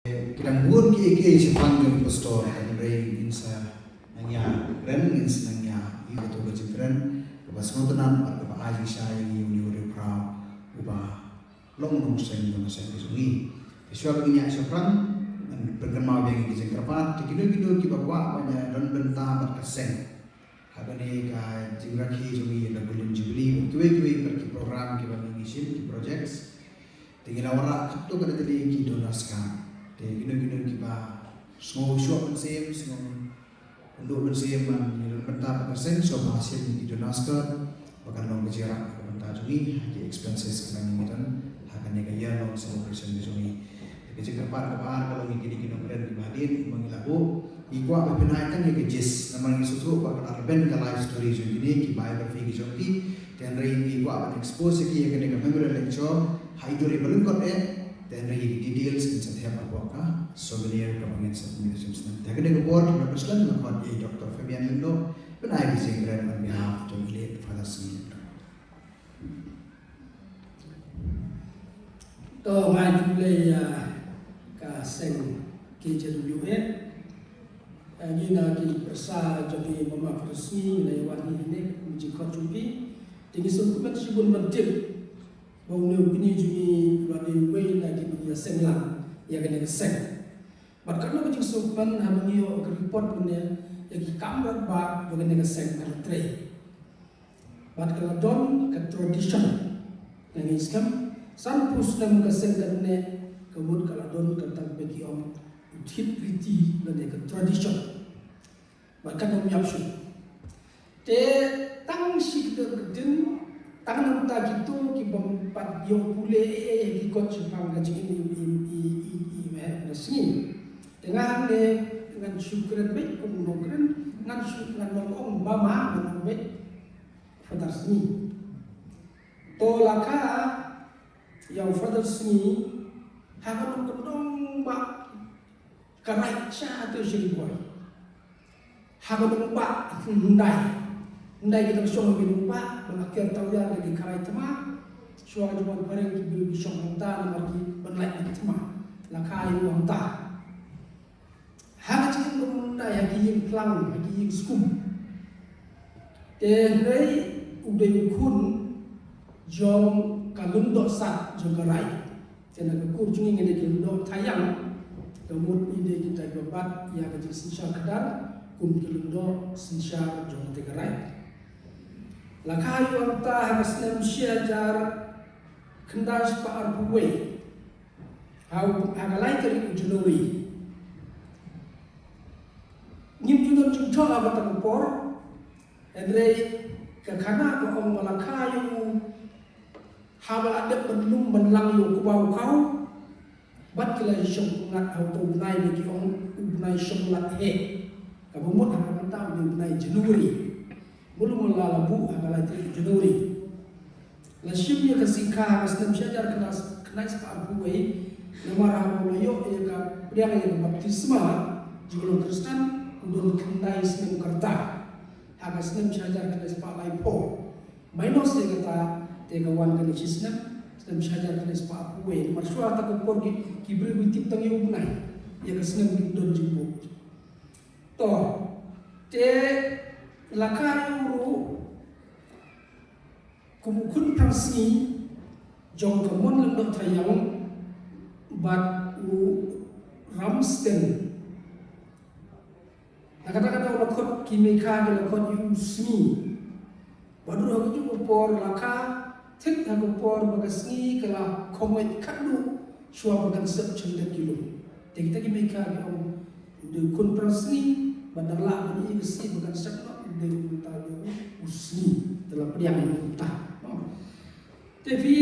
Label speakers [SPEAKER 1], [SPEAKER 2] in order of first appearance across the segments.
[SPEAKER 1] Kidang buon ki sepanggang pastor kan rei insa nanya ren insa nanya ibu tu kecipren kepas ngotonan pada aji saya ini uri pra ubah long sen dengan sen kesungi visual ini seprang bergema bagi kijeng kerpat kido ki bawa banyak dan bentang berkesen habane ka jingraki jumi da bulan jubli tuwe pergi program ki bagi ngisim ki projects tinggal awak kapto kada tadi ki donaskan gino kita semua usual pensem semua untuk pensem yang bentar persen so hasil di donaskan bahkan long kejarak bentar juni haji expenses kena nimitan akan negaya long semua persen di sini kecil kepar kalau gini brand dibadin mengilaku ikwa bebenaikan ya kejis namanya susu bahkan arben ke life story ini ki biography ki jonti dan rei ikwa expose ki ya kena memory lecture haiduri belengkot dan rei details in setiap apakah souvenir kebanyakan satu museum senang. Tapi dengan board represent melakukan Dr. Fabian Lindo benai bising brand on behalf of Elite Father Smith.
[SPEAKER 2] To mai mulai ka seng KJWA ni na ki persa jadi mama resmi na wani ini uji konjugi tinggi sempurna sibun mentil bau ni juni wani wei na ki punya seng lang ya kena seng. Karena macam sopan hamani o report punya yang kamera ba dengan dengan sen katre. Kalau don ke tradition yang iskam san pusna ke sen kene kemud kalau don tentang bagi om uthit riti dan ke tradition. Bahkan om yapsu. Te tang sik terden tang nam ta gitu ki bompat yo pule ki kot sepang gaji i resmi. Dengan syukuran baik kemudian dengan syukuran long bama dengan baik father seni tolaka yang father seni hakan kedong ba karai cha tu sini boy hakan ba ndai kita song bin ba belajar tahu ya lagi karai tema suara cuma bareng di song ta lagi benlai tema lakai uang ta hanya cikin benda yang ingin pelang, yang ingin skum. Dan dari udah kun jom kalun dosa jom kerai. Jadi aku cuma ingin kalun tayang. Kemudian ini kita bebat yang kecil sinsar kedar, kalun sinsar jom kerai. Lakai wanta harus namsia jar kendar separ buwe. Agalai kali ujunoi. Nyimjudan jumpa apa terpor, Andre kekana ke orang Malakayu, habal ada belum menlang yo kubau kau, bat kila syong ngat auto bunai bagi orang bunai syong lat kabumut akan mentang di bunai Januari, belum melalabu akan lagi Januari. Lasyumnya kesika nasnem syajar kena separ buai, nama rahmulayo yang dia yang baptisma jurul Kristen. Udun kendai senang kerta, agak senang belajar kendai sepak laipo. Minus dia kata tegawan kendai senang belajar kendai sepak kue. Maksudnya tak kepor kibri bitip tangi ubnai, ia kesenang bidon jimbo. Toh, te lakai uru kumukun prasni jong kemon lendok tayang bat u Ramsten. Kata-kata lakot kimika ke lakot yusmi. Baru aku juga por laka, tek aku por bagasni kala komet kadu suah bagan sep cendak kilo. Kita kimika ke om de kontrasni badala bani besi bagan sep de tahu usni telah priang utah. Tapi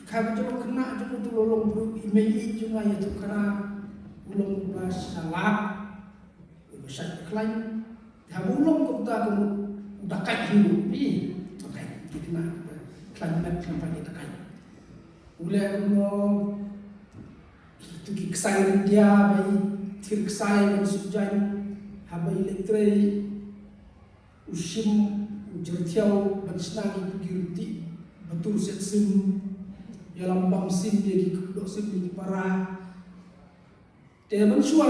[SPEAKER 2] kalau juga kena juga tu lolong buru email juga ya tu kena ulung basalah. Besar klaim, habulong kita kamu udah kait hidup ni, kait kita nak climate sampai kita kait. Ulai kamu itu kisah dia, bayi tirksai manusia, habai elektrik, usim ujartiau bersenang itu betul setsim, dalam bangsim dia di kedok sim di para Dia mensua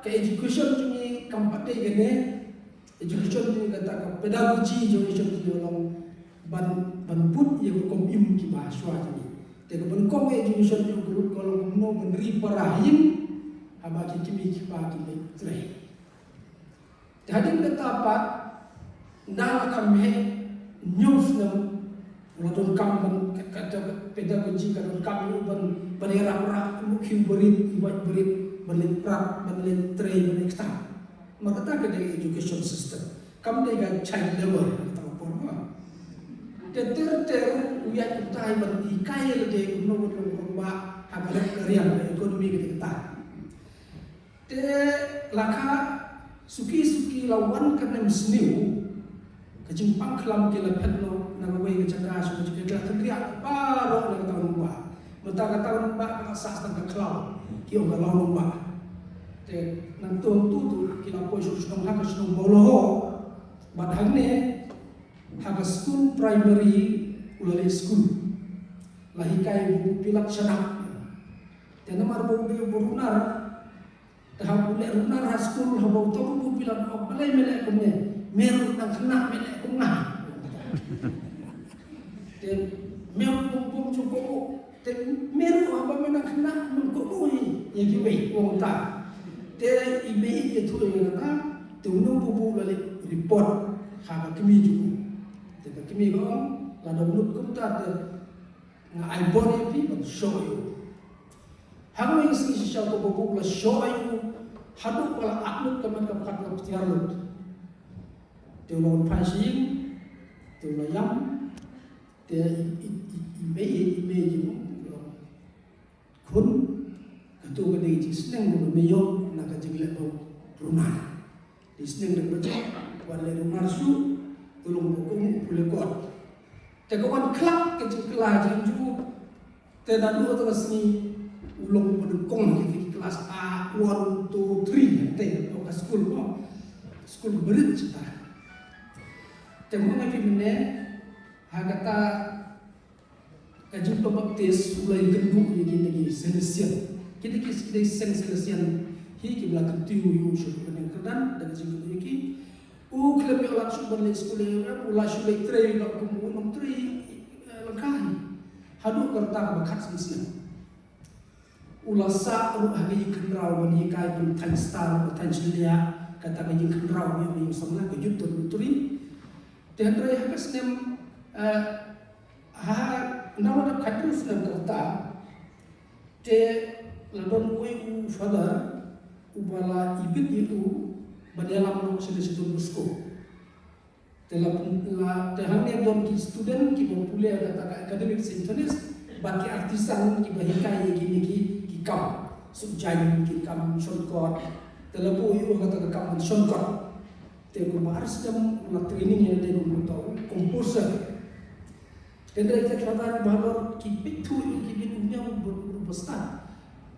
[SPEAKER 2] ke education juni kampate gene, education juni kata ke pedagogi juni orang ban put yang kom im ki bahasa juni. Dia ban kom education juni kalau kumno benri parahim haba ki kimi ki pa ki trai. Jadi kata apa? Nang kami news nam uladon kam kata pedagogi kata kami ban era mukhi berit ibat berit balik prak balik train balik start. Maka tak ada education system. Kamu dengan child labor atau apa? Ter uyat kita ibat ikai lede kuno rumah agak kerja ekonomi kita. Te laka suki lawan karena seniu kejimpang kelam kila petno nangawai kecaka suka kita teriak baru nak tahu rumah. Mentang tahu rumah sah tangga kelam. Kio galau rumah. Te nang tu kila poi suka haga suka boloho. Badang ne haga school primary ulale school. Lahikai buku pilak sanak. Te namar buku berunar. Tahap ulek runar school habau tahu buku pilak balai melek kumnya. Meru nang kena melek kumna. Te meru pum cukup. Meru apa mana kena mengkoi yang kibai orang tak. Dia ibai itu yang kata tunung bubu balik report hak kami juga. Tapi kami orang lada mulut kumta ada ngai bor yang pi show you. Hang yang sih siapa tu bubu la show you. Haduk wala aklut kami kapat kapat tiarut. Dia orang pasing, dia orang yang dia ibai juga. Kun ketua kedai senang guna meyok nak kejenglet rumah. Di senang dah baca wala rumah su tolong buku boleh kuat. Tekawan kelak kejengkelah jenju tedadu atau sini ulung pendukung di kelas A 1 2 3 nanti ke school berit cita. Temu ngaji mene hagata kajing pembaptis mulai genduk yang lagi selesian. Kita sen selesian hi kibla ketiu yu syukur dengan kedan dan jinggu iki. Klub yang langsung balik sekolah ulah syulai tray nak kumun tray lengkah. Hadu kerta bakat selesian. Ulah sa ru hari kenrau bani kai pun tan star tan celia kata kajing kenrau yang sama ke jutun turi. Dan raya kasnem nama nak kadu senang kerta, te ladon u father ubala ibit itu berdalam nak situ busko. Dalam tehangnya don ki student ki populer kata academic scientist bagi artisan ki bahikai ki kam subjai ki kam shortcut. Dalam u kata kam shortcut. Te ko mars jam na training yang te ko tahu composer. Dan dari catatan bahawa kipit tu yang kipit punya berbesar,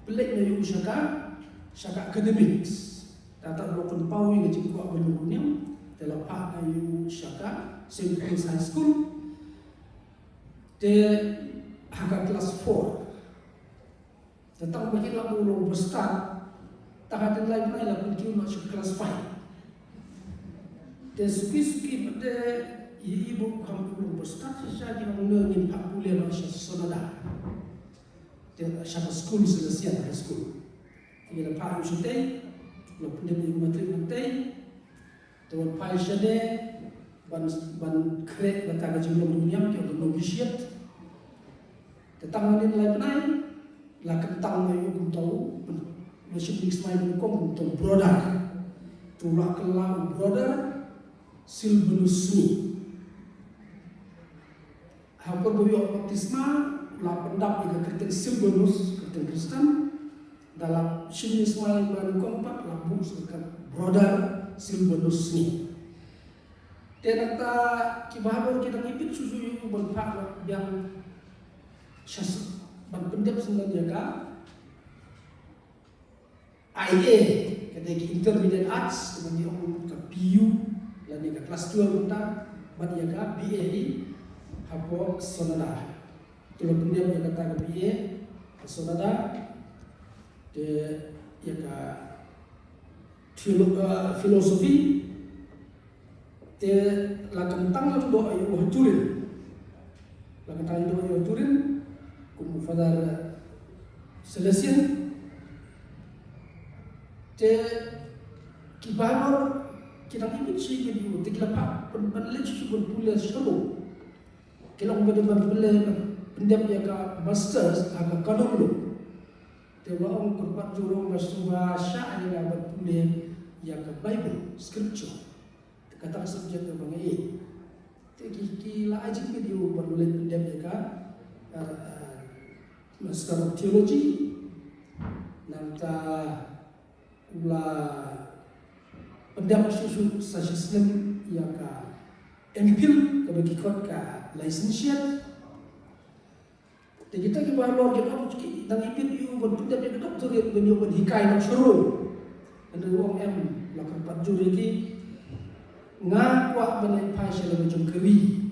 [SPEAKER 2] pelik dari usaha academics. Data berlaku pau yang cikgu abang dalam hak dari usaha Saint Louis High School. Dia hak kelas 4. Tentang bagaimana ulung besar, tak ada lain lah pun masuk kelas 5. Dia suki pada ibu kamu besar saja yang mengenai Pak Bulia Malaysia Sonada. Dia satu school selesai high school. Dia Pak Ushite, lalu dia matrik nanti. Tuan Pak Ushite ban krek batang jumlah dunia yang novitiate. Tentang ini lain lah kentang yang aku tahu masih Ismail Bukom untuk brother. Tulah kelam brother Silvanus ni. Hampir beliau baptisma lah pendap dengan Kristen Silvanus Kristen Kristen dalam Syekh Ismail dan keempat lampu sebagai brother Silvanus ni. Dan kata kibahabur kita ngipit susu yang berfak yang syas pendap sebenarnya ka IA ketika intermediate arts dengan dia ke PU lalu ke kelas 2 kita badiaga BA hapo sonada. Tulo pendiam yang kata ke BA sonada de ya ka filosofi te la kentang do ayo hajurin la kentang do ayo hajurin como fadar Celestine te kibanor kita ingin sih jadi te kila pak penlek subun pula solo kila umban pendem ya ka masters aga kanolo te wa kurbat jurong masua sya ya ga pula ya ka Bible scripture kata subjek ke bangai te kila aja video penlek pendem ya ka Master of Theology nanta ula pendam susu sasisnem ya ka MPhil ke bagi kot ka licentiate te kita ki balor ke am ki dang ipin yu bon pendam ke doctorate ben yu bon hikai nak suruh anda wong em la ka pat juri ki nga kwa ben pai sele jom keri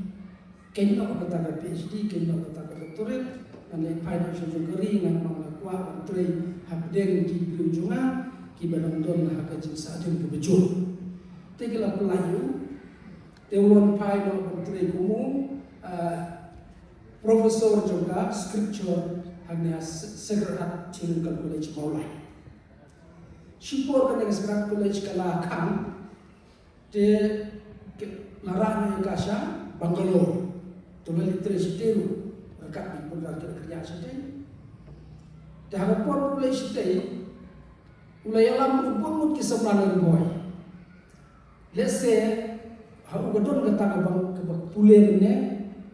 [SPEAKER 2] ken no kata ka PhD ken no kata ka doctorate ane pai nak suruh keri nang mangakwa antre habdeng ki berujungan ki banandon na haka jing sa adem ke bejo tegela pelayu teulon pai no antre kumu profesor juga scripture hanya Sacred Theological College Maulai Sipor kan Sacred College kala kang te laranya kasha Bangalore tolong literasi teru berkat di program kerja saja. Dah pun mulai sitai, mulai alam pun kisah mana boy. Let's say, hau gadon kata kabang pulen ne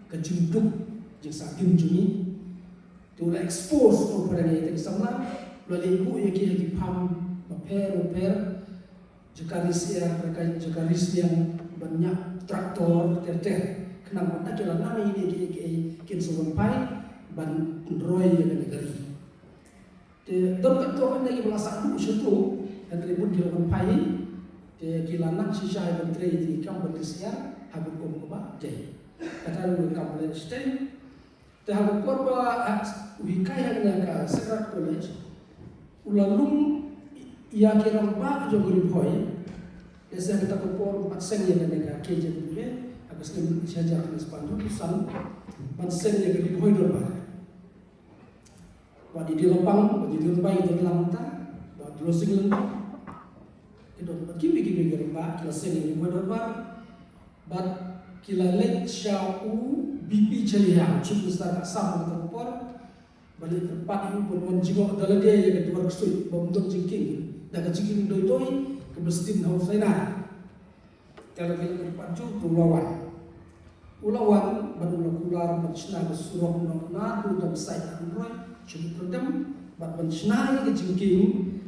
[SPEAKER 2] kejunduk jasa gimjuni, tu la expose kepada dia kisah mana, lalu ibu yang kita pam repair, jakaris yang banyak traktor ter kenapa tak jalan nama ini kita suruh pai ban roy yang negeri. Don kantor kan lagi belasan dulu situ, dan ribut di orang pai, gila nak sisa yang menteri di kampung Malaysia, habis kompa jai. Kata lu kampung Malaysia, dah habis korba wikai yang nak Sacred College, ulalung ia kira bak joguri boy, desa kita kompor 4 sen yang nak kerja dulu ya. Sebab saja kena sepanjang pesan Bansen yang di boy dorbar. Wadi di lempang, wadi di lempang itu lantai, wadi losing lempang. Itu kiwi gerba, kila sen yang di boy dorbar. Bat kila lek syau bibi celihan, cukup besar asam terpor. Balik tempat itu pun jingok dalam dia yang kedua kesui, bentuk jingking. Dan jingking doi kebestin haus lainah. Kalau kita berpacu ulawan baru lakular bersnah bersuruh nadu dan saya android cukup redam bat bersnah ke jingking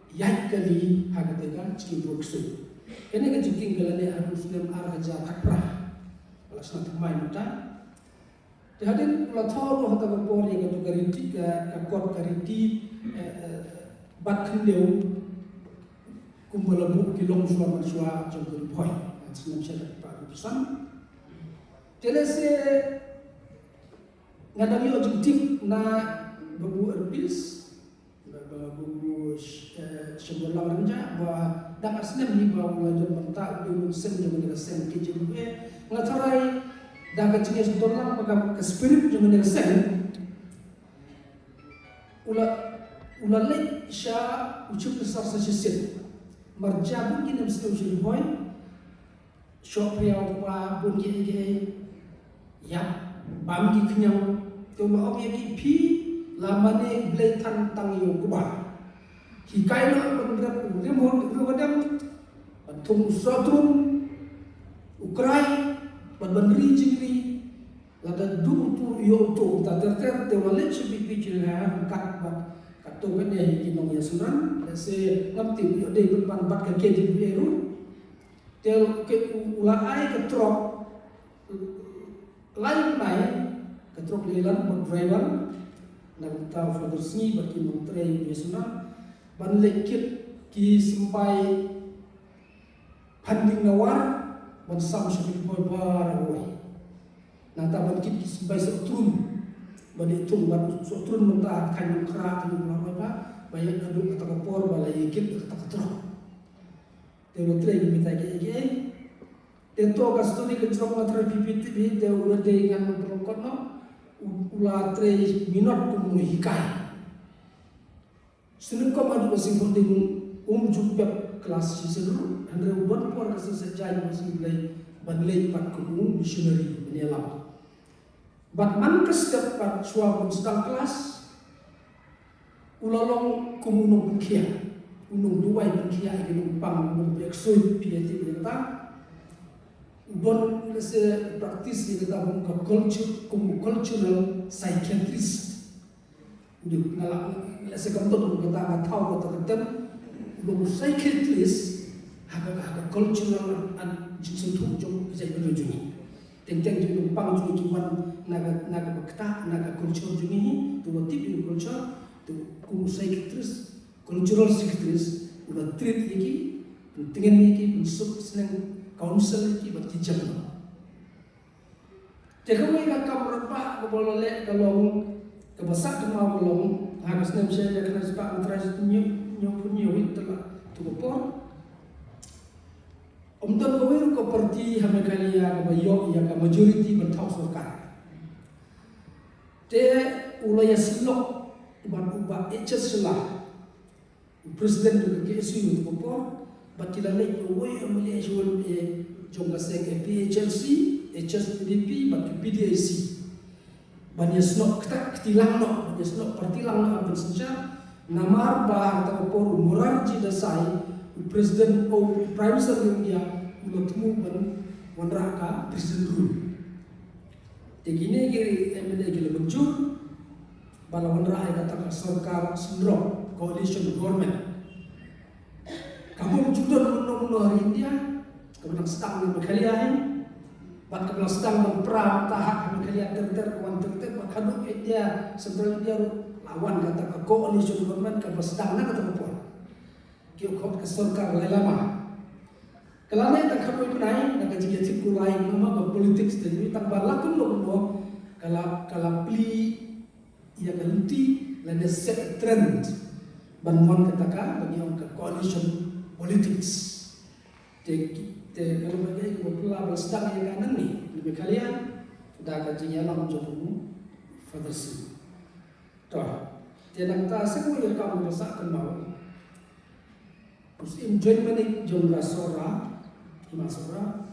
[SPEAKER 2] yai kali hagatega jingking berksud kene ke jingking galane harus nem arja takra alasna tamai mata jadi ulah tahu hata berpor yang itu garanti ke akor garanti bat kendeu kumbalabu kilong suama suwa jangkul boy senam saya pak pesan Telese ngadami objektif na babu erbis babu sebelah ranja bahwa dak asnem ni bahwa belajar mentak dulu sen dengan sen KJB ngatarai dak jenis dolang pada ke spirit dengan sen ula lek sya ucup besar saja marjabun kita mesti usul boy shop yang apa pun gini ya bangki kenyang tu maaf ya kipi lamane blay tantang yo kuba hikai lo benar remote ruwadam tung sotrum ukrai banbandri jingri lada du tu yo tu ta ter te wale chibi pichil ha kat to wene kinong ya sunan se ngamti yo de ban bat ka keji biru tel ke ulai ke trop lain ketrok lelan driver nak tahu father sini bagi menteri biasanya ban lekit ki sampai handing nawar ban sam syukur bar boy nata ban kit ki sampai sotrun ban itu ban sotrun mentah kan kerak ni apa banyak nadu kata kapor balai ikip kata katro. Tero tren kita ke tento kasturi ke jom matra pipit bi te ulah de ngan pelokot no ulah tre minot kumu hikai. Seneng kau madu masing penting jumpa kelas sisir andre ubon por kasu sejai masing belai banlei pat kumu missionary menyelam. Bat man kesetiap pat suapun sedang kelas ulalong kumunong kia unong duai kia inong pang unong beksoi piati kita ubon se praktis kita buka cultural psychiatrist udah ngalak se kantor kita nggak tahu kata ketem udah psychiatrist agak cultural an sentuh jom saya berujung tentang tu pang tu kiwan naga bakta naga cultural jungi tu tip culture tu kumu psychiatrist cultural psychiatrist udah treat lagi pentingan lagi pensuk senang counsel lagi bertijam jika mereka kamerapak keboleh kalau kebasak kemau belum harus namanya kena sebab antara nyunyuhin telah tukupor untuk kawin ko parti hamakalia kabayok yang majority bertau sorkar te ulaya silok ubah HS lah presiden juga kesu tukupor batila lek away amali ajul jongga seng PHLC HSPDP bat PDIC banyak snok ketilang no banyak snok pertilang no abang senja namar bah atau por murarji dasai presiden o prime minister India ulutmu ban wanraka presiden rule tegine giri MLA gila muncul bala wanraka kata sarkar sindrom coalition government kamu juga menunggu hari India kemudian sedang berkalian bat kebelah sedang memperang tahap kalian kawan terter makaduk India sebenarnya dia lawan kata ke coalition government ke sedang nak kata apa kau kau ke sarkar lama kalau ni tak kau pernah nak jadi cikgu lain nama politik jadi tambah lakun lo kalau pli ia ganti lalu set trend bantuan katakan bagi orang ke coalition politics kalau bagi popular sedang yang kanan ni lebih kalian dah kaji alam jodohmu fadarsi toh tiada kata semua yang kamu rasakan mau Muslim join menik jom rasora imasora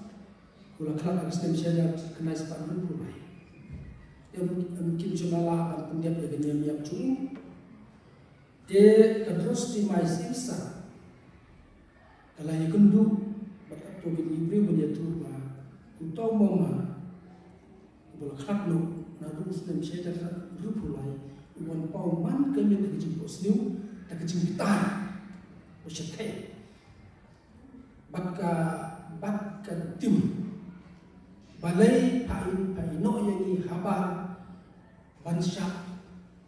[SPEAKER 2] kula kelak agak sedemikian kena sebab dulu baik yang mungkin cuma lah pendiam dengan yang cung dia terus di maisinsa kalau yang kenduk Togin Ibri menyatu kutau mama bola khaklo na dus dem sheda rupulai uban pau man kami tak jim posniu tak jim bitar ushathe bakka tim balai pai no yani haba bansha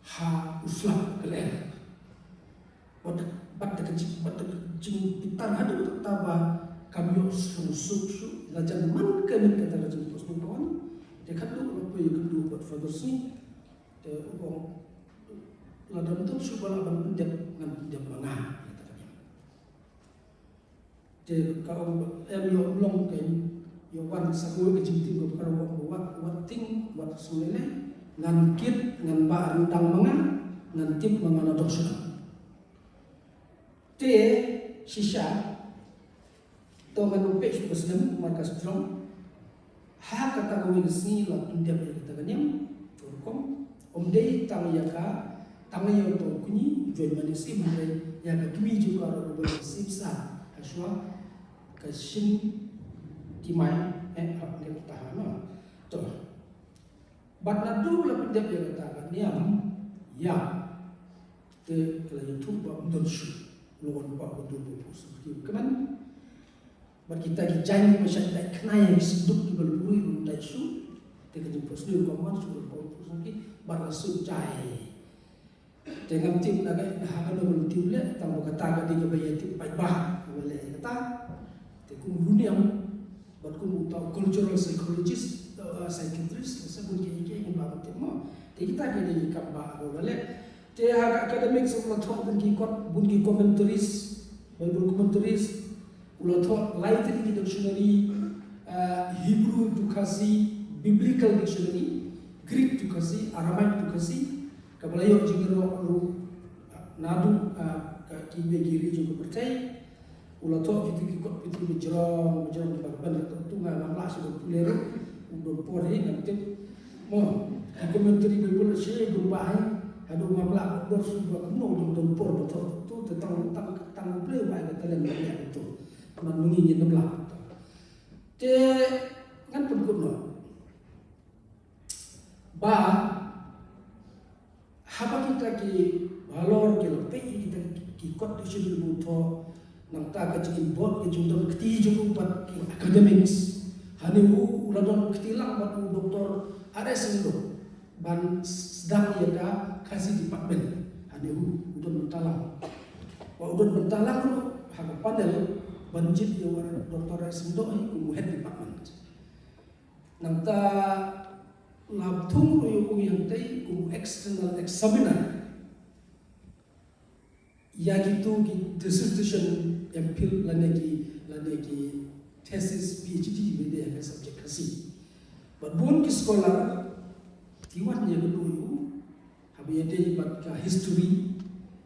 [SPEAKER 2] ha usla kalen bakka jim bitar hadu taba kami susuk lajan man kami kata lajan pos kawan dia kan tu apa yang kedua buat fadarsi dia orang ladan tu subala ban pendek dengan dia mangah dia kau yo long kan yo wan sakul ke jinting ko karo buat ting buat semele ngan kit ngan ba rundang mangah ngan tip mangana doksuna te shisha Toman upek Muslim markas Islam hak kata kawin sini lah India berkata kanyam turkom omdei tangyaka tangyo to kuni join manisi mare ya ka kimi juga ro bersih sa aswa kashin timai hak dia tahan to batna du la India berkata kanyam ya te kala YouTube ba shu luan ba betul betul keman kita janji masyarakat kena yang seduk di belui untuk su, dengan prosedur koman sudah prosedur barasu cai. Dengan tim naga hakan belum tim le, tamu kata kadi kebaya tim baik boleh kata. Tekum dunia, buat kum tahu cultural psychologist, psychiatrist, sebut kaya ini bapak tim. Kita kini kaba boleh Dia hak akademik semua thok bunki commentaries, Bible commentaries, ulah thok Lightning Dictionary, Hebrew tu kasih, Biblical Dictionary, Greek tu kasih, Aramaic tu kasih, kabalayo jingero lu nadu kibe kiri juga percaya, ulah thok kita berjerong di bagian tu ngamlah sudah puleru, udah pori nanti, mo commentary Bible sih berbahaya. Aduh maklak bos buat kena dong por betul tu tentang play baik kalian banyak itu teman menginjin belah te kan pun kuno ba haba kita ki valor ki pe kita ki kot di sini buto nang ta ka cikin bot ki jundam keti jung pat ki academics hanu uladon ketilang bat doktor ares itu ban sedang ia kasih department hanu udon bentalang wa udon bentalang lu haga panel banjit ya war doktor resendo ai ku head department nang ta lab thung ru yang tai ku external examiner ya gitu ki dissertation MPhil lanegi thesis PhD beda ya subject kasih bon ki scholar tiwatnya dulu habiyade bat ka history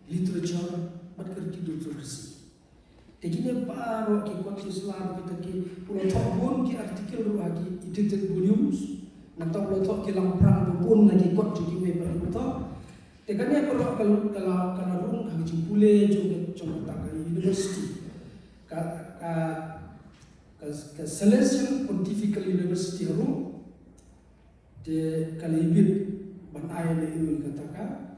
[SPEAKER 2] literature bat kerti doktorasi tegine paro ki kot Islam kita ki ulo thobon ki artikel ru agi edited volumes nata ulo thok ki lamprang bun lagi kot ji we par to tegane paro kalau rung hagi jimpule juga contoh ka university ka Celestial Pontifical University ru de kalibit ban ayat ini katakan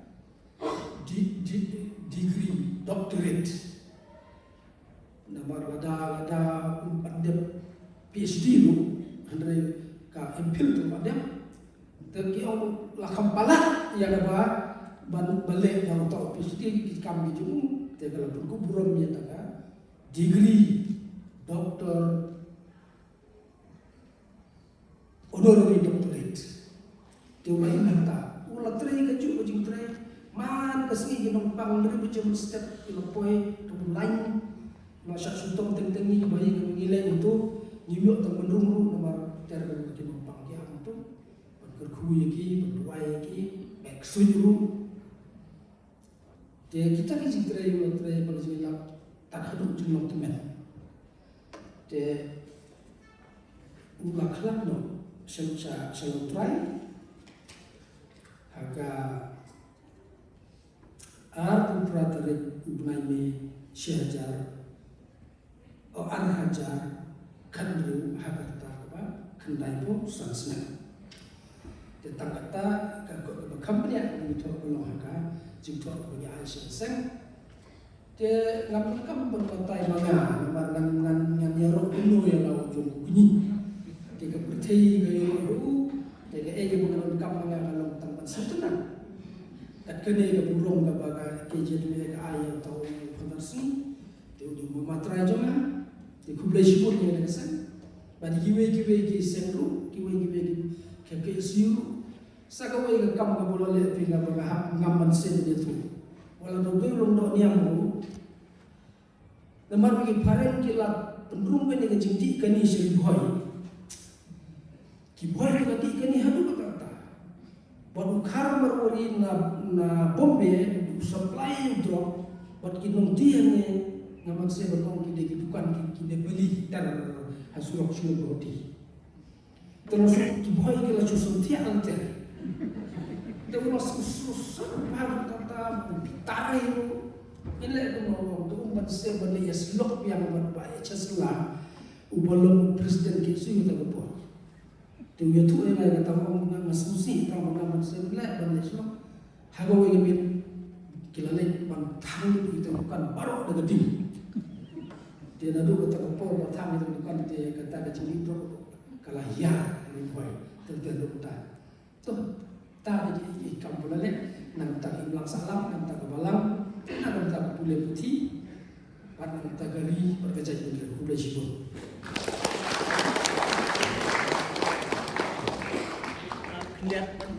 [SPEAKER 2] degree doctorate nama lada pada PhD lu andre ka MPhil tu pada tapi orang lakam pala ya apa ban balik yang tahu PhD kami jung te kalau berkuburan dia taka degree doctor honorary doctorate dia main nanta ulah tray ke ju jing tray man kasih ginong pang dari macam step ilapoi tu lain masak sutom teng-tengi bayi ngilai itu nyimyo teng menrung nomor terber ginong pang ya itu berkerku yaki berdua yaki backstreet dulu dia kita ke jing tray ulah tray pada jilap tak hadut jilap temen dia ulah kelak no selalu try aga ar pratare ibnai syajar o an hajar kandu hagarta ba kandai po sansna tentang kata ka company ni to ko haga jing to ko ya sen te ngam kam berbatai manga ngan yaro kuno ya lawo jong kunyi te ka pertai ga yo te ga ege bungan kam manga kalau tempat setenan kat kene ga burung ga baga keje tu ga ayat atau penersi te udu mematrai jonga te kublai sipun ya san badi giwe ki senru giwe ki ke siu sagawe ga kam ga bolole pe ga baga ngaman sen de tu wala do belum do niamu namar ki paren ki la pendrung ga ni jingdi kani seri boy ki boy ga di kani hadu kata baru karmar wari na bombe supply drop bat ki nong dia ne ngaman se berkong ki de bukan ki de beli tar hasulok sulu roti terus ki boy ki la susun tia ante terus susun baru kata bitare ile ko no to umban se bani yaslok yang berbaik chasla ubolong presiden ki su ta ko tu ya tu ina kata orang ngasusi ta orang se bla bani yaslok hago we bin kilale ban thang itu bukan baru ada gede dia nadu kata ko batang itu bukan dia kata kecil itu kalah ya ni boy tertentu ta tu ta di kampung le nang tak imlang salam nang tak balang nak tak boleh putih, nak tak gali berkecai boleh boleh sibuk.
[SPEAKER 3] Lihat